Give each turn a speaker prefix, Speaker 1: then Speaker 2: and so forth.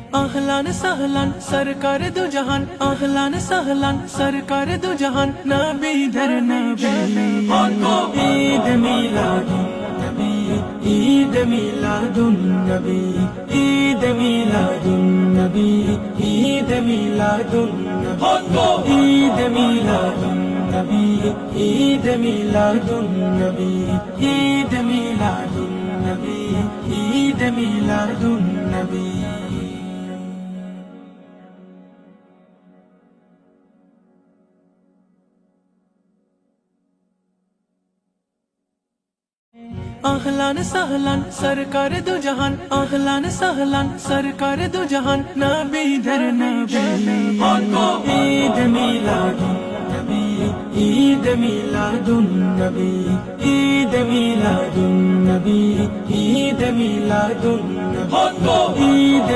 Speaker 1: अहलान सहलान सरकार दो जहान, अहलान सहलान सरकार दो जहान, नबी दर नबी। ईद मिलादुन नबी, ईद मिलादुन नबी, ईद मिलादुन नबी, ईद मिलादुन नबी, ईद मिलादुन नबी, ईद मिलादुन नबी, ईद मिलादुन नबी, ईद मिलादुन नबी। अहलान सहलान सरकार दो जहान, अहलान सहलान सरकार दो जहान, नबी दर नबी। ईद मिलादुन नबी, ईद मिलादुन नबी, ईद मिलादुन नबी, ईद मिलादुन नबी, ईद